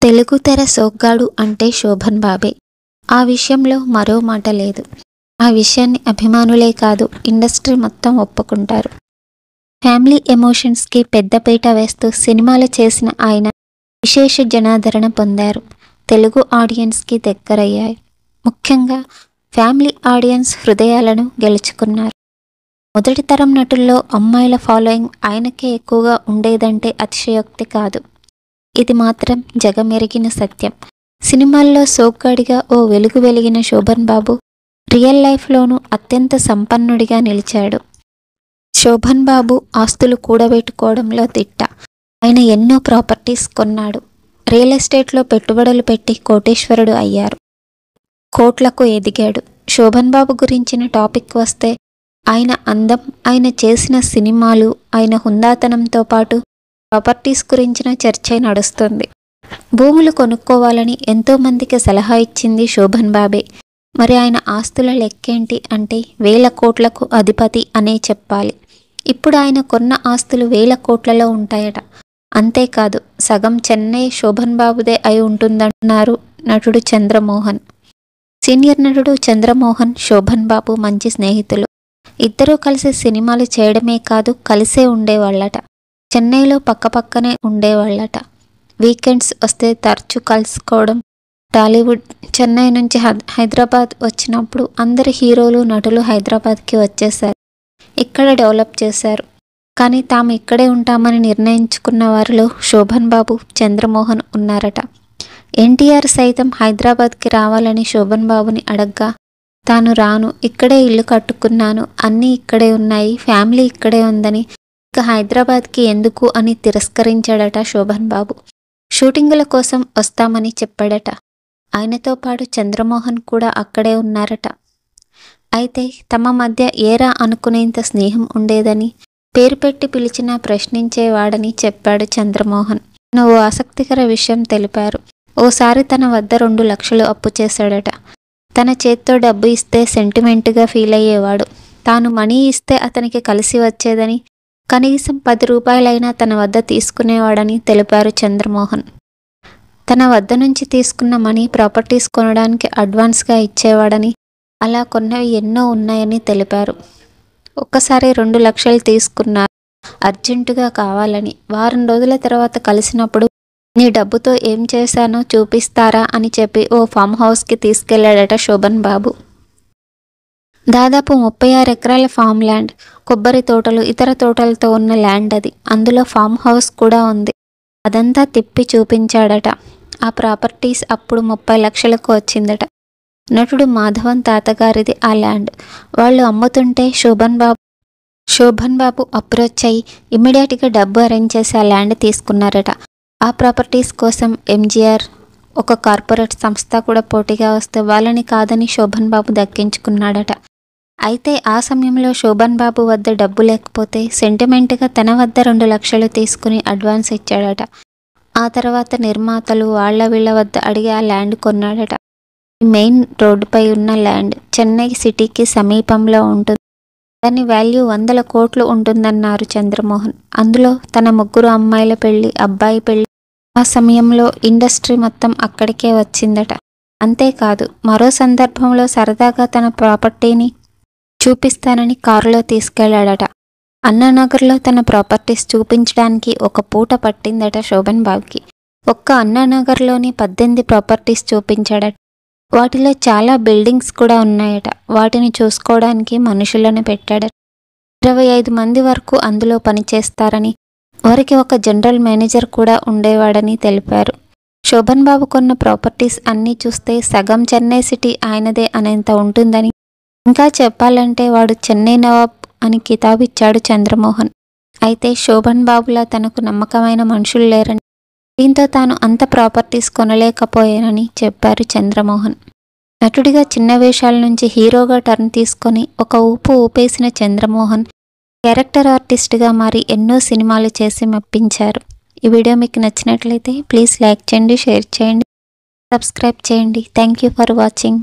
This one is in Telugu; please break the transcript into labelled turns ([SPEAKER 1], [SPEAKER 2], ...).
[SPEAKER 1] తెలుగు తెర సోగ్గాడు అంటే శోభన్ బాబే. ఆ విషయంలో మరో మాట లేదు. ఆ విషయాన్ని అభిమానులే కాదు, ఇండస్ట్రీ మొత్తం ఒప్పుకుంటారు. ఫ్యామిలీ ఎమోషన్స్కి పెద్దపీట వేస్తూ సినిమాలు చేసిన ఆయన విశేష జనాదరణ పొందారు. తెలుగు ఆడియన్స్కి దగ్గరయ్యాయి. ముఖ్యంగా ఫ్యామిలీ ఆడియన్స్ హృదయాలను గెలుచుకున్నారు. మొదటి తరం నటుల్లో అమ్మాయిల ఫాలోయింగ్ ఆయనకే ఎక్కువగా ఉండేదంటే అతిశయోక్తి కాదు. ఇది మాత్రం జగమెరిగిన సత్యం. సినిమాల్లో సోగ్గాడిగా ఓ వెలుగు వెలిగిన శోభన్ బాబు రియల్ లైఫ్లోనూ అత్యంత సంపన్నుడిగా నిలిచాడు. శోభన్ బాబు ఆస్తులు కూడబెట్టుకోవడంలో దిట్ట. ఆయన ఎన్నో ప్రాపర్టీస్ కొన్నాడు. రియల్ ఎస్టేట్లో పెట్టుబడులు పెట్టి కోటీశ్వరుడు అయ్యారు. కోట్లకు ఎదిగాడు. శోభన్ బాబు గురించిన టాపిక్ వస్తే ఆయన అందం, ఆయన చేసిన సినిమాలు, ఆయన హుందాతనంతో పాటు ప్రాపర్టీస్ గురించిన చర్చ నడుస్తుంది. భూములు కొనుక్కోవాలని ఎంతోమందికి సలహా ఇచ్చింది శోభన్ బాబే. మరి ఆయన ఆస్తుల లెక్కేంటి అంటే 1000 కోట్లకు అధిపతి అనే చెప్పాలి. ఇప్పుడు ఆయన కొన్న ఆస్తులు 1000 కోట్లలో ఉంటాయట. అంతేకాదు, సగం చెన్నై శోభన్ బాబుదే అయి ఉంటుందంటున్నారు నటుడు చంద్రమోహన్. సీనియర్ నటుడు చంద్రమోహన్, శోభన్ బాబు మంచి స్నేహితులు. ఇద్దరూ కలిసి సినిమాలు చేయడమే కాదు, కలిసే ఉండేవాళ్ళట. చెన్నైలో పక్కపక్కనే ఉండేవాళ్ళట. వీకెండ్స్ వస్తే తరచూ కలుసుకోవడం. టాలీవుడ్ చెన్నై నుంచి హైదరాబాద్ వచ్చినప్పుడు అందరు హీరోలు, నటులు హైదరాబాద్కి వచ్చేశారు. ఇక్కడ డెవలప్ చేశారు. కానీ తాము ఇక్కడే ఉంటామని నిర్ణయించుకున్న వారిలో శోభన్ బాబు, చంద్రమోహన్ ఉన్నారట. ఎన్టీఆర్ సైతం హైదరాబాద్కి రావాలని శోభన్ బాబుని అడగ్గా తాను రాను, ఇక్కడే ఇల్లు కట్టుకున్నాను, అన్నీ ఇక్కడే ఉన్నాయి, ఫ్యామిలీ ఇక్కడే ఉందని, ఇక హైదరాబాద్కి ఎందుకు అని తిరస్కరించాడట శోభన్ బాబు. షూటింగుల కోసం వస్తామని చెప్పాడట. ఆయనతో పాటు చంద్రమోహన్ కూడా అక్కడే ఉన్నారట. అయితే తమ మధ్య ఏరా అనుకునేంత స్నేహం ఉండేదని, పేరు పెట్టి పిలిచినా ప్రశ్నించేవాడని చెప్పాడు చంద్రమోహన్. ఓ ఆసక్తికర విషయం తెలిపారు. ఓసారి తన వద్ద 2 లక్షలు అప్పు చేశాడట. తన చేత్తో డబ్బు ఇస్తే సెంటిమెంట్గా ఫీల్ అయ్యేవాడు. తాను మనీ ఇస్తే అతనికి కలిసి వచ్చేదని, కనీసం 10 రూపాయలైనా తన వద్ద తీసుకునేవాడని తెలిపారు చంద్రమోహన్. తన వద్ద నుంచి తీసుకున్న మనీ ప్రాపర్టీస్ కొనడానికి అడ్వాన్స్గా ఇచ్చేవాడని, అలా కొన్నవి ఎన్నో ఉన్నాయని తెలిపారు. ఒక్కసారి 2 లక్షలు తీసుకున్నారు, అర్జెంటుగా కావాలని. వారం రోజుల తర్వాత కలిసినప్పుడు నీ డబ్బుతో ఏం చేశానో చూపిస్తారా అని చెప్పి ఓ ఫామ్ హౌస్కి తీసుకెళ్లాడట శోభన్ బాబు. దాదాపు 36 ఎకరాల ఫామ్ ల్యాండ్, కొబ్బరి తోటలు, ఇతర తోటలతో ఉన్న ల్యాండ్ అది. అందులో ఫామ్ హౌస్ కూడా ఉంది. అదంతా తిప్పి చూపించాడట. ఆ ప్రాపర్టీస్ అప్పుడు 30 లక్షలకు వచ్చిందట. నటుడు మాధవన్ తాతగారిది ఆ ల్యాండ్. వాళ్ళు అమ్ముతుంటే శోభన్ బాబు అప్రోచ్ అయ్యి ఇమ్మీడియట్గా డబ్బు అరేంజ్ చేసి ఆ ల్యాండ్ తీసుకున్నారట. ఆ ప్రాపర్టీస్ కోసం ఎంజీఆర్, ఒక కార్పొరేట్ సంస్థ కూడా పోటీగా వస్తే వాళ్ళని కాదని శోభన్ బాబు దక్కించుకున్నాడట. అయితే ఆ సమయంలో శోభన్ బాబు వద్ద డబ్బు లేకపోతే సెంటిమెంట్గా తన వద్ద 2 లక్షలు తీసుకుని అడ్వాన్స్ ఇచ్చాడట. ఆ తర్వాత నిర్మాతలు వాళ్ళ వీళ్ళ వద్ద అడిగి ఆ ల్యాండ్ కొన్నాడట. మెయిన్ రోడ్డుపై ఉన్న ల్యాండ్ చెన్నై సిటీకి సమీపంలో ఉంటుంది. దాని వాల్యూ 100 కోట్లు ఉంటుందన్నారు చంద్రమోహన్. అందులో తన 3 అమ్మాయిల పెళ్లి, అబ్బాయి పెళ్లి. ఆ సమయంలో ఇండస్ట్రీ మొత్తం అక్కడికే వచ్చిందట. అంతేకాదు, మరో సందర్భంలో సరదాగా తన ప్రాపర్టీని చూపిస్తానని కారులో తీసుకెళ్లాడట. అన్నానగర్లో తన ప్రాపర్టీస్ చూపించడానికి ఒక పూట పట్టిందట శోభన్ బాబుకి. ఒక్క అన్నానగర్లోని 18 ప్రాపర్టీస్ చూపించాడట. వాటిలో చాలా బిల్డింగ్స్ కూడా ఉన్నాయట. వాటిని చూసుకోవడానికి మనుషులను పెట్టాడట. 25 మంది వరకు అందులో పనిచేస్తారని, వారికి ఒక జనరల్ మేనేజర్ కూడా ఉండేవాడని తెలిపారు. శోభన్ బాబు కొన్న ప్రాపర్టీస్ అన్నీ చూస్తే సగం చెన్నై సిటీ ఆయనదే అనేంత ఉంటుందని, ఇంకా చెప్పాలంటే వాడు చెన్నై నవాబ్ అని కితాబిచ్చాడు చంద్రమోహన్. అయితే శోభన్ బాబులా తనకు నమ్మకమైన మనుషులు లేరని, దీంతో తాను అంత ప్రాపర్టీస్ కొనలేకపోయానని చెప్పారు చంద్రమోహన్. నటుడిగా చిన్న వేషాల నుంచి హీరోగా టర్న్ తీసుకొని ఒక ఊపు ఊపేసిన చంద్రమోహన్ క్యారెక్టర్ ఆర్టిస్ట్గా మారి ఎన్నో సినిమాలు చేసి మెప్పించారు. ఈ వీడియో మీకు నచ్చినట్లయితే ప్లీజ్ లైక్ చేయండి, షేర్ చేయండి, సబ్స్క్రైబ్ చేయండి. Thank you for watching.